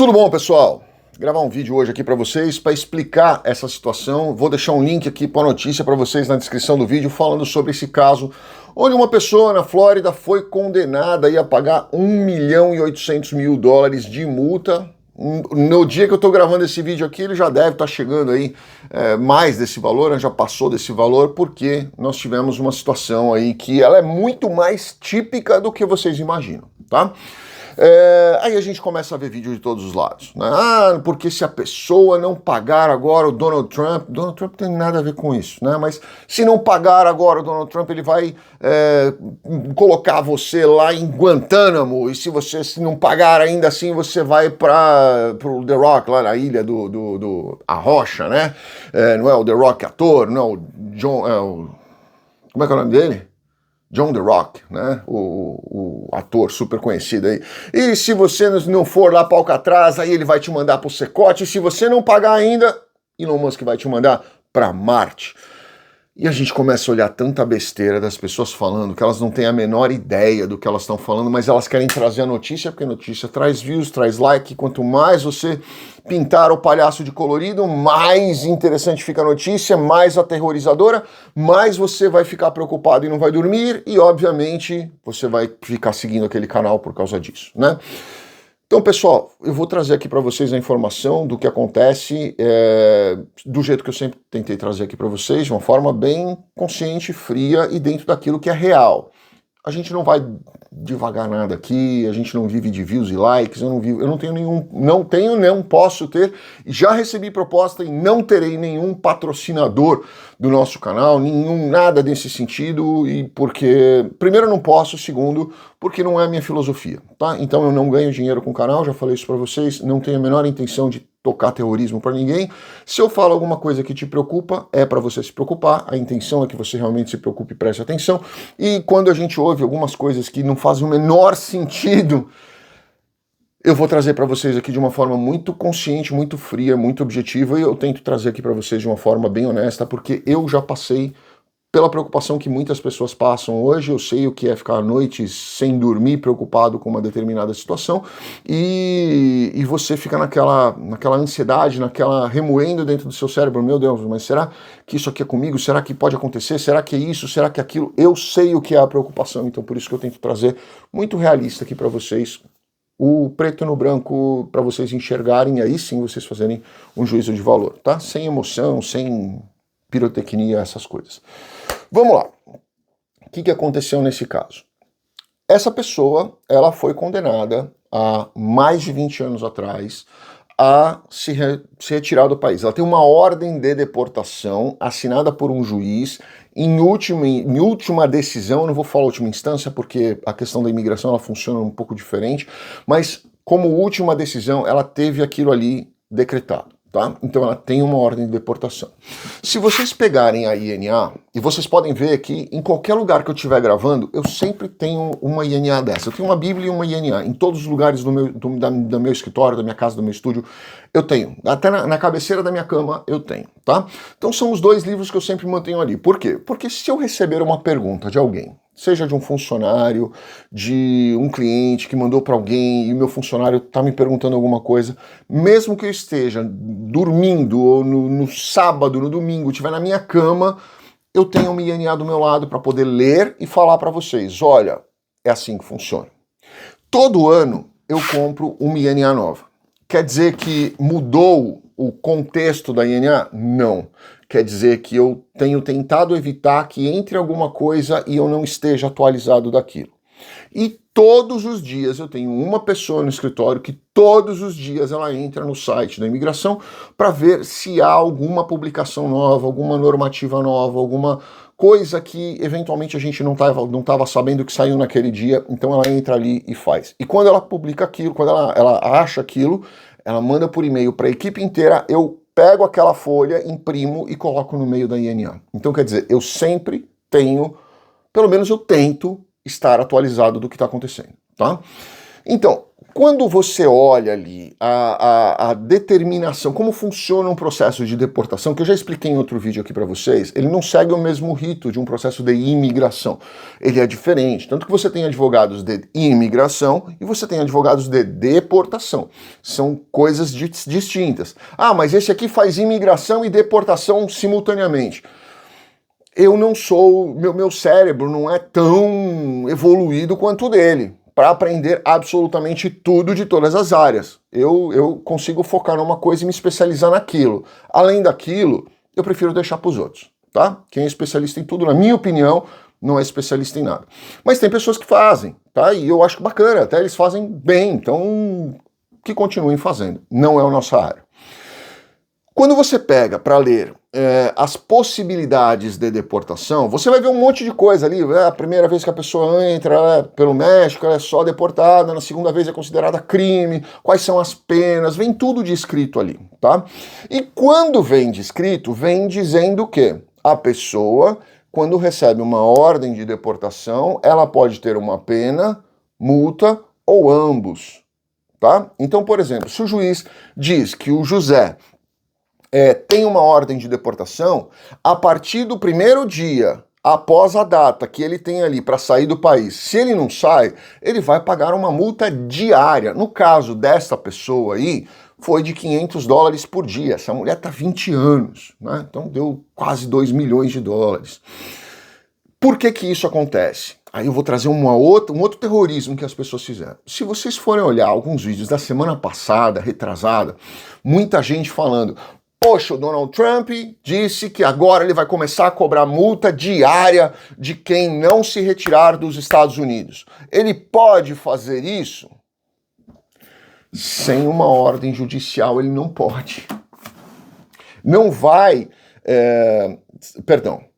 Tudo bom, pessoal? Vou gravar um vídeo hoje aqui para vocês para explicar essa situação. Vou deixar um link aqui para a notícia para vocês na descrição do vídeo falando sobre esse caso onde uma pessoa na Flórida foi condenada a pagar US$ 1.800.000 de multa. No dia que eu estou gravando esse vídeo aqui, ele já deve estar chegando aí mais desse valor, né? Já passou desse valor, porque nós tivemos uma situação aí que ela é muito mais típica do que vocês imaginam, tá? Aí a gente começa a ver vídeo de todos os lados, né? Porque se a pessoa não pagar agora o Donald Trump não tem nada a ver com isso, né? Mas se não pagar agora o Donald Trump, ele vai colocar você lá em Guantánamo, e se não pagar ainda assim, você vai para o The Rock, lá na ilha do A Rocha, né? Não é o The Rock ator, não é o John... como é que é o nome dele? John The Rock, né? O ator super conhecido aí. E se você não for lá para Alcatraz, aí ele vai te mandar para o Secote. E se você não pagar ainda, Elon Musk vai te mandar para Marte. E a gente começa a olhar tanta besteira das pessoas falando que elas não têm a menor ideia do que elas estão falando, mas elas querem trazer a notícia, porque a notícia traz views, traz like. Quanto mais você pintar o palhaço de colorido, mais interessante fica a notícia, mais aterrorizadora, mais você vai ficar preocupado e não vai dormir, e obviamente você vai ficar seguindo aquele canal por causa disso, né? Então, pessoal, eu vou trazer aqui para vocês a informação do que acontece do jeito que eu sempre tentei trazer aqui para vocês, de uma forma bem consciente, fria e dentro daquilo que é real. A gente não vai devagar nada aqui, a gente não vive de views e likes, eu não tenho, não posso ter, já recebi proposta e não terei nenhum patrocinador do nosso canal, nada desse sentido, e porque, primeiro, eu não posso, segundo, porque não é a minha filosofia, tá? Então eu não ganho dinheiro com o canal, já falei isso pra vocês, não tenho a menor intenção de tocar terrorismo para ninguém. Se eu falo alguma coisa que te preocupa, é para você se preocupar, a intenção é que você realmente se preocupe e preste atenção, e quando a gente ouve algumas coisas que não fazem o menor sentido, eu vou trazer para vocês aqui de uma forma muito consciente, muito fria, muito objetiva, e eu tento trazer aqui para vocês de uma forma bem honesta, porque eu já passei pela preocupação que muitas pessoas passam hoje. Eu sei o que é ficar noites sem dormir, preocupado com uma determinada situação, e você fica naquela ansiedade, remoendo dentro do seu cérebro: meu Deus, mas será que isso aqui é comigo? Será que pode acontecer? Será que é isso? Será que é aquilo? Eu sei o que é a preocupação, então por isso que eu tento trazer muito realista aqui para vocês, o preto no branco, para vocês enxergarem, e aí sim vocês fazerem um juízo de valor, tá? Sem emoção, sem pirotecnia, essas coisas. Vamos lá. O que aconteceu nesse caso? Essa pessoa, ela foi condenada há mais de 20 anos atrás a se retirar do país. Ela tem uma ordem de deportação assinada por um juiz em última decisão. Eu não vou falar última instância porque a questão da imigração ela funciona um pouco diferente, mas como última decisão ela teve aquilo ali decretado. Tá? Então ela tem uma ordem de deportação. Se vocês pegarem a INA, e vocês podem ver que em qualquer lugar que eu estiver gravando, eu sempre tenho uma INA dessa. Eu tenho uma Bíblia e uma INA. Em todos os lugares do meu escritório, da minha casa, do meu estúdio, eu tenho. Até na cabeceira da minha cama, eu tenho. Tá? Então são os dois livros que eu sempre mantenho ali. Por quê? Porque se eu receber uma pergunta de alguém, seja de um funcionário, de um cliente que mandou para alguém e o meu funcionário está me perguntando alguma coisa, mesmo que eu esteja dormindo ou no sábado, no domingo, estiver na minha cama, eu tenho uma INA do meu lado para poder ler e falar para vocês: olha, é assim que funciona. Todo ano eu compro uma INA nova. Quer dizer que mudou o contexto da INA? Não. Quer dizer que eu tenho tentado evitar que entre alguma coisa e eu não esteja atualizado daquilo. E todos os dias eu tenho uma pessoa no escritório que todos os dias ela entra no site da imigração para ver se há alguma publicação nova, alguma normativa nova, alguma coisa que eventualmente a gente não estava sabendo que saiu naquele dia, então ela entra ali e faz. E quando ela publica aquilo, quando ela acha aquilo, ela manda por e-mail para a equipe inteira, eu pego aquela folha, imprimo e coloco no meio da INA. Então, quer dizer, eu sempre tenho, pelo menos eu tento estar atualizado do que está acontecendo, tá? Então, quando você olha ali a determinação, como funciona um processo de deportação, que eu já expliquei em outro vídeo aqui para vocês, ele não segue o mesmo rito de um processo de imigração. Ele é diferente. Tanto que você tem advogados de imigração e você tem advogados de deportação. São coisas distintas. Ah, mas esse aqui faz imigração e deportação simultaneamente. Eu não sou, meu cérebro não é tão evoluído quanto o dele para aprender absolutamente tudo de todas as áreas. Eu consigo focar numa coisa e me especializar naquilo. Além daquilo, eu prefiro deixar para os outros, tá? Quem é especialista em tudo, na minha opinião, não é especialista em nada. Mas tem pessoas que fazem, tá? E eu acho bacana, até eles fazem bem, então que continuem fazendo. Não é a nossa área. Quando você pega para ler as possibilidades de deportação, você vai ver um monte de coisa ali. A primeira vez que a pessoa entra pelo México, ela é só deportada, na segunda vez é considerada crime, quais são as penas, vem tudo descrito ali, tá? E quando vem descrito, vem dizendo que a pessoa, quando recebe uma ordem de deportação, ela pode ter uma pena, multa ou ambos, tá? Então, por exemplo, se o juiz diz que o José tem uma ordem de deportação, a partir do primeiro dia, após a data que ele tem ali para sair do país, se ele não sai, ele vai pagar uma multa diária. No caso dessa pessoa aí, foi de $500 por dia. Essa mulher tá 20 anos, né? Então deu quase 2 milhões de dólares. Por que que isso acontece? Aí eu vou trazer um outro terrorismo que as pessoas fizeram. Se vocês forem olhar alguns vídeos da semana passada, retrasada, muita gente falando: poxa, o Donald Trump disse que agora ele vai começar a cobrar multa diária de quem não se retirar dos Estados Unidos. Ele pode fazer isso? Sem uma ordem judicial, ele não pode. Não vai...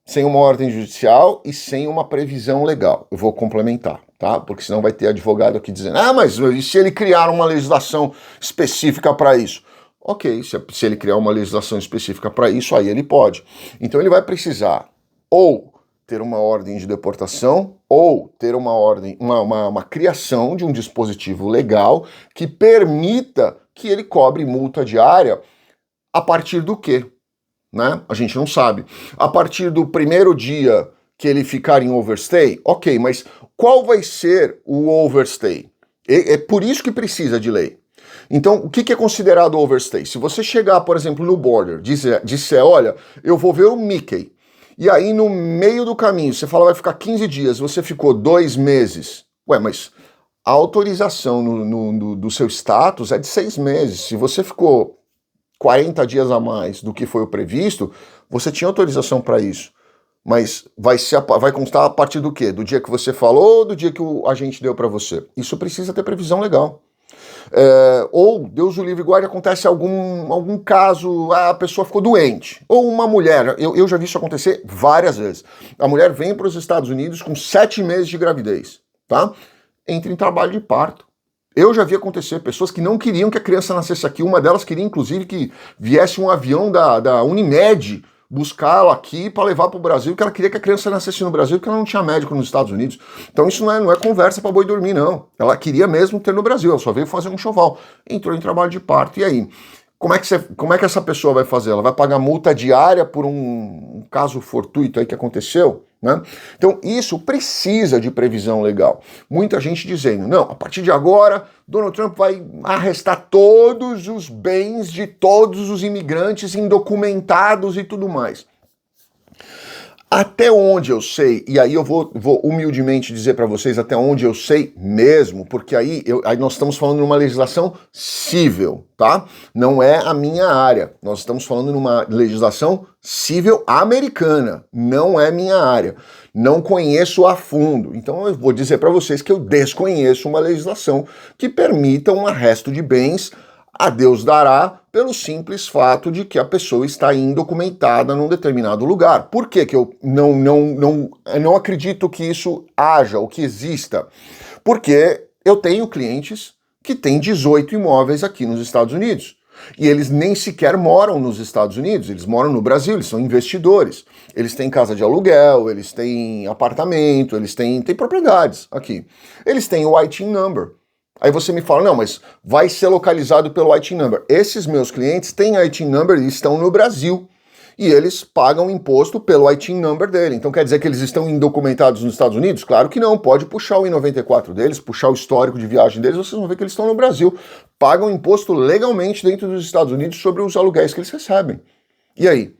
sem uma ordem judicial e sem uma previsão legal. Eu vou complementar, tá? Porque senão vai ter advogado aqui dizendo: ah, mas e se ele criar uma legislação específica para isso? Ok, se ele criar uma legislação específica para isso, aí ele pode. Então ele vai precisar ou ter uma ordem de deportação ou ter uma ordem, uma criação de um dispositivo legal que permita que ele cobre multa diária a partir do quê? Né? A gente não sabe. A partir do primeiro dia que ele ficar em overstay, ok, mas qual vai ser o overstay? É por isso que precisa de lei. Então, o que é considerado overstay? Se você chegar, por exemplo, no border, disser, olha, eu vou ver o Mickey, e aí no meio do caminho você fala, vai ficar 15 dias, você ficou 2 meses. Ué, mas a autorização do seu status é de 6 meses. Se você ficou 40 dias a mais do que foi o previsto, você tinha autorização para isso. Mas vai constar a partir do quê? Do dia que você falou ou do dia que o agente deu para você? Isso precisa ter previsão legal. Ou, Deus o livre e guarde, acontece algum caso, a pessoa ficou doente. Ou uma mulher, eu já vi isso acontecer várias vezes. A mulher vem para os Estados Unidos com 7 meses de gravidez, tá? Entra em trabalho de parto. Eu já vi acontecer pessoas que não queriam que a criança nascesse aqui. Uma delas queria, inclusive, que viesse um avião da Unimed buscá-la aqui para levar para o Brasil, porque ela queria que a criança nascesse no Brasil, porque ela não tinha médico nos Estados Unidos. Então isso não é conversa para boi dormir, não. Ela queria mesmo ter no Brasil, ela só veio fazer um enxoval. Entrou em trabalho de parto. E aí? Como é que essa pessoa vai fazer? Ela vai pagar multa diária por um caso fortuito aí que aconteceu? Né? Então isso precisa de previsão legal. Muita gente dizendo, não, a partir de agora Donald Trump vai arrestar todos os bens de todos os imigrantes indocumentados e tudo mais. Até onde eu sei, e aí eu vou humildemente dizer para vocês até onde eu sei mesmo, porque aí nós estamos falando numa legislação civil, tá? Não é a minha área. Nós estamos falando numa legislação civil americana, não é minha área. Não conheço a fundo. Então eu vou dizer para vocês que eu desconheço uma legislação que permita um arresto de bens, a Deus dará, pelo simples fato de que a pessoa está indocumentada num determinado lugar. Por que que eu não acredito que isso haja, ou que exista? Porque eu tenho clientes que têm 18 imóveis aqui nos Estados Unidos. E eles nem sequer moram nos Estados Unidos, eles moram no Brasil, eles são investidores. Eles têm casa de aluguel, eles têm apartamento, eles têm propriedades aqui. Eles têm o ITIN number. Aí você me fala, não, mas vai ser localizado pelo IT Number. Esses meus clientes têm IT Number e estão no Brasil. E eles pagam imposto pelo IT Number dele. Então quer dizer que eles estão indocumentados nos Estados Unidos? Claro que não. Pode puxar o I-94 deles, puxar o histórico de viagem deles, vocês vão ver que eles estão no Brasil. Pagam imposto legalmente dentro dos Estados Unidos sobre os aluguéis que eles recebem. E aí?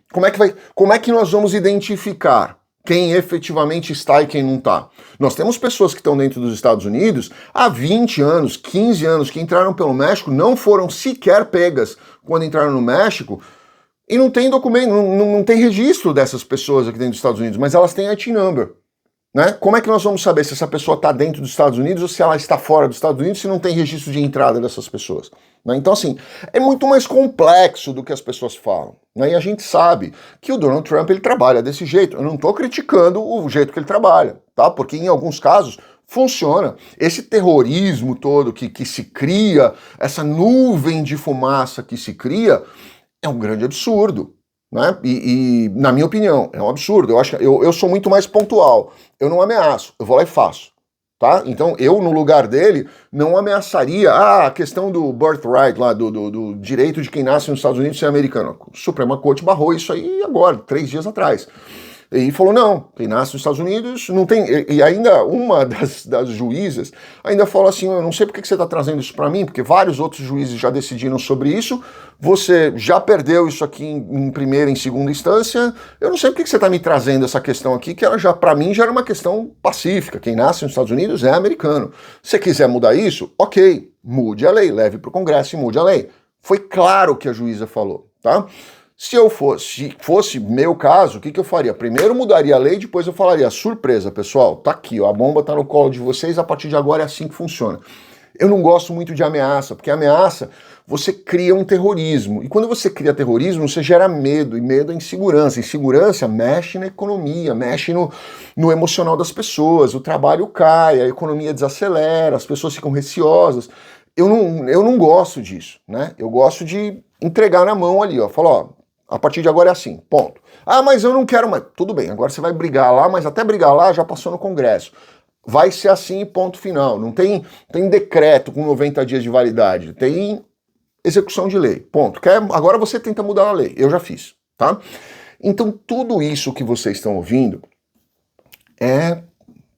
Como é que nós vamos identificar quem efetivamente está e quem não está? Nós temos pessoas que estão dentro dos Estados Unidos há 20 anos, 15 anos, que entraram pelo México, não foram sequer pegas quando entraram no México, e não tem documento, não tem registro dessas pessoas aqui dentro dos Estados Unidos, mas elas têm IT Number. Né? Como é que nós vamos saber se essa pessoa está dentro dos Estados Unidos ou se ela está fora dos Estados Unidos se não tem registro de entrada dessas pessoas? Né? Então, assim, é muito mais complexo do que as pessoas falam. Né? E a gente sabe que o Donald Trump ele trabalha desse jeito. Eu não estou criticando o jeito que ele trabalha, tá? Porque em alguns casos funciona. Esse terrorismo todo que se cria, essa nuvem de fumaça que se cria, é um grande absurdo, né? E na minha opinião, é um absurdo. Eu acho que eu sou muito mais pontual. Eu não ameaço, eu vou lá e faço, tá? Então eu, no lugar dele, não ameaçaria a questão do birthright lá, do direito de quem nasce nos Estados Unidos ser americano. A Suprema Corte barrou isso aí agora, 3 dias atrás. E falou, não, quem nasce nos Estados Unidos não tem... E ainda uma das juízas ainda falou assim, eu não sei por que você está trazendo isso para mim, porque vários outros juízes já decidiram sobre isso, você já perdeu isso aqui em primeira, em segunda instância, eu não sei por que você está me trazendo essa questão aqui, que ela já, para mim, já era uma questão pacífica, quem nasce nos Estados Unidos é americano. Se você quiser mudar isso, ok, mude a lei, leve para o Congresso e mude a lei. Foi claro o que a juíza falou, tá? Se fosse meu caso, o que eu faria? Primeiro mudaria a lei, depois eu falaria, surpresa, pessoal, tá aqui, ó, a bomba tá no colo de vocês, a partir de agora é assim que funciona. Eu não gosto muito de ameaça, porque ameaça, você cria um terrorismo. E quando você cria terrorismo, você gera medo, e medo é insegurança. Insegurança mexe na economia, mexe no emocional das pessoas, o trabalho cai, a economia desacelera, as pessoas ficam receosas. Eu não gosto disso, né? Eu gosto de entregar na mão ali, ó, falar, ó, a partir de agora é assim, ponto. Ah, mas eu não quero mais. Tudo bem, agora você vai brigar lá, mas até brigar lá já passou no Congresso. Vai ser assim, ponto final. Não tem decreto com 90 dias de validade. Tem execução de lei, ponto. Agora você tenta mudar a lei. Eu já fiz, tá? Então tudo isso que vocês estão ouvindo é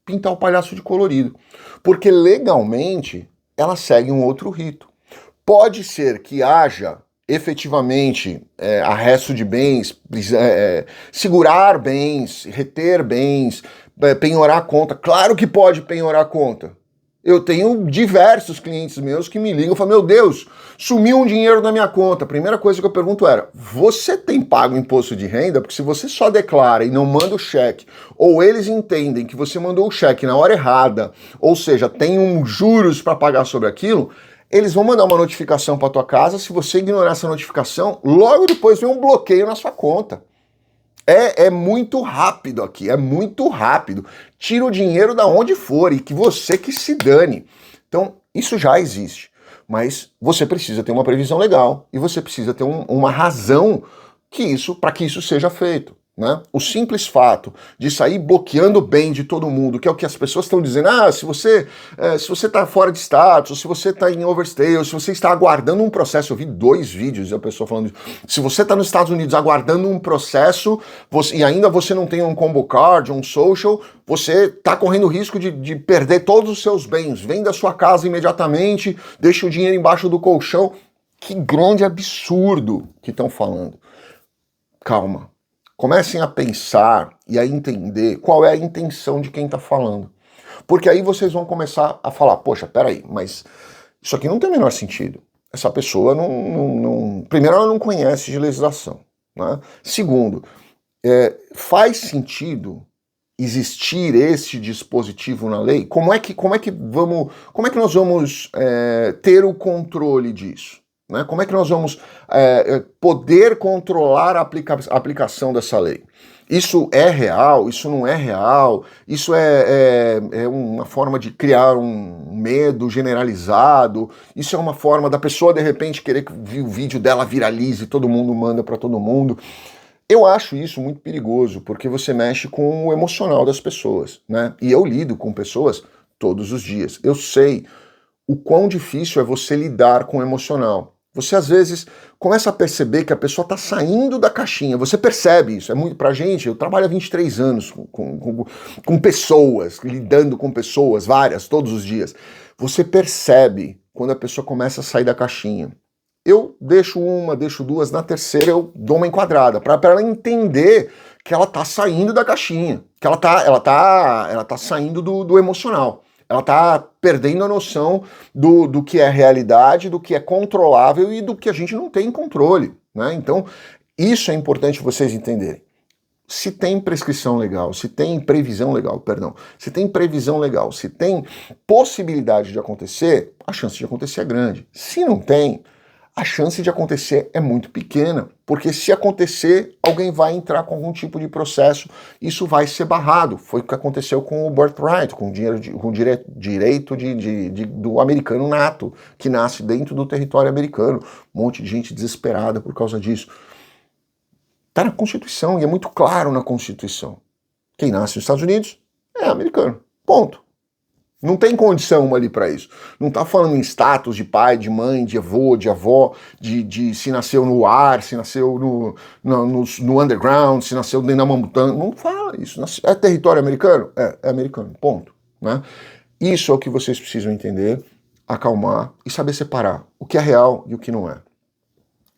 pintar o palhaço de colorido. Porque legalmente ela segue um outro rito. Pode ser que haja efetivamente arresto de bens, segurar bens, reter bens, penhorar a conta. Claro que pode penhorar a conta. Eu tenho diversos clientes meus que me ligam e falam, meu Deus, sumiu um dinheiro da minha conta. A primeira coisa que eu pergunto era, você tem pago imposto de renda? Porque se você só declara e não manda o cheque, ou eles entendem que você mandou o cheque na hora errada, ou seja, tem juros para pagar sobre aquilo, eles vão mandar uma notificação para tua casa. Se você ignorar essa notificação, logo depois vem um bloqueio na sua conta. É muito rápido aqui, é muito rápido. Tira o dinheiro da onde for e que você que se dane. Então, isso já existe. Mas você precisa ter uma previsão legal e você precisa ter uma razão para que isso seja feito. Né? O simples fato de sair bloqueando o bem de todo mundo, que é o que as pessoas estão dizendo, se você está fora de status, ou se você está em overstay, ou se você está aguardando um processo, eu vi 2 vídeos da pessoa falando isso. Se você está nos Estados Unidos aguardando um processo e ainda você não tem um combo card, um social, você está correndo o risco de perder todos os seus bens, vem da sua casa imediatamente, deixa o dinheiro embaixo do colchão. Que grande absurdo que estão falando. Calma. Comecem a pensar e a entender qual é a intenção de quem está falando. Porque aí vocês vão começar a falar, poxa, peraí, mas isso aqui não tem o menor sentido. Essa pessoa primeiro, ela não conhece de legislação. Né? Segundo, faz sentido existir esse dispositivo na lei? Como é que nós vamos ter o controle disso? Né? Como é que nós vamos poder controlar a aplicação dessa lei? Isso é real? Isso não é real? Isso é uma forma de criar um medo generalizado? Isso é uma forma da pessoa, de repente, querer que o vídeo dela viralize e todo mundo manda para todo mundo? Eu acho isso muito perigoso, porque você mexe com o emocional das pessoas, né? E eu lido com pessoas todos os dias. Eu sei o quão difícil é você lidar com o emocional. Você, às vezes, começa a perceber que a pessoa está saindo da caixinha. Você percebe isso. É muito pra gente. Eu trabalho há 23 anos com pessoas, lidando com pessoas, várias, todos os dias. Você percebe quando a pessoa começa a sair da caixinha. Eu deixo uma, deixo duas, na terceira eu dou uma enquadrada, para ela entender que ela tá saindo da caixinha, que ela tá saindo do emocional. Ela tá perdendo a noção do que é realidade, do que é controlável e do que a gente não tem controle, né? Então, isso é importante vocês entenderem. Se tem prescrição legal, se tem previsão legal, perdão, se tem previsão legal, se tem possibilidade de acontecer, a chance de acontecer é grande. Se não tem, a chance de acontecer é muito pequena, porque se acontecer, alguém vai entrar com algum tipo de processo, isso vai ser barrado. Foi o que aconteceu com o birthright, com o direito do americano nato, que nasce dentro do território americano. Um monte de gente desesperada por causa disso. Está na Constituição, e é muito claro na Constituição. Quem nasce nos Estados Unidos é americano. Ponto. Não tem condição ali para isso. Não está falando em status de pai, de mãe, de avô, de avó, de se nasceu no ar, se nasceu no underground, se nasceu dentro da montanha. Não fala isso. É território americano? É americano. Ponto. Né? Isso é o que vocês precisam entender, acalmar e saber separar o que é real e o que não é.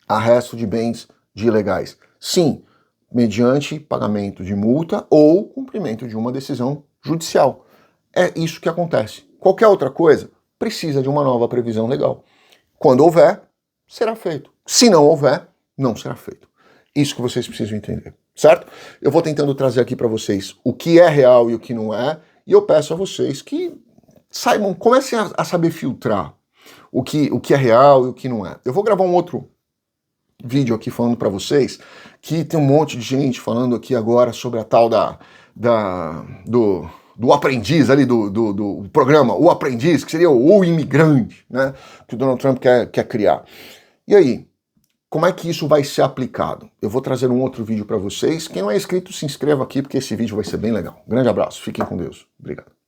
Arresto de bens de ilegais. Sim, mediante pagamento de multa ou cumprimento de uma decisão judicial. É isso que acontece. Qualquer outra coisa precisa de uma nova previsão legal. Quando houver, será feito. Se não houver, não será feito. Isso que vocês precisam entender, certo? Eu vou tentando trazer aqui para vocês o que é real e o que não é, e eu peço a vocês que saibam, comecem a saber filtrar o que é real e o que não é. Eu vou gravar um outro vídeo aqui falando para vocês que tem um monte de gente falando aqui agora sobre a tal do aprendiz ali, do programa O Aprendiz, que seria o imigrante, né, que o Donald Trump quer criar. E aí, como é que isso vai ser aplicado? Eu vou trazer um outro vídeo para vocês. Quem não é inscrito, se inscreva aqui, porque esse vídeo vai ser bem legal. Grande abraço, fiquem com Deus. Obrigado.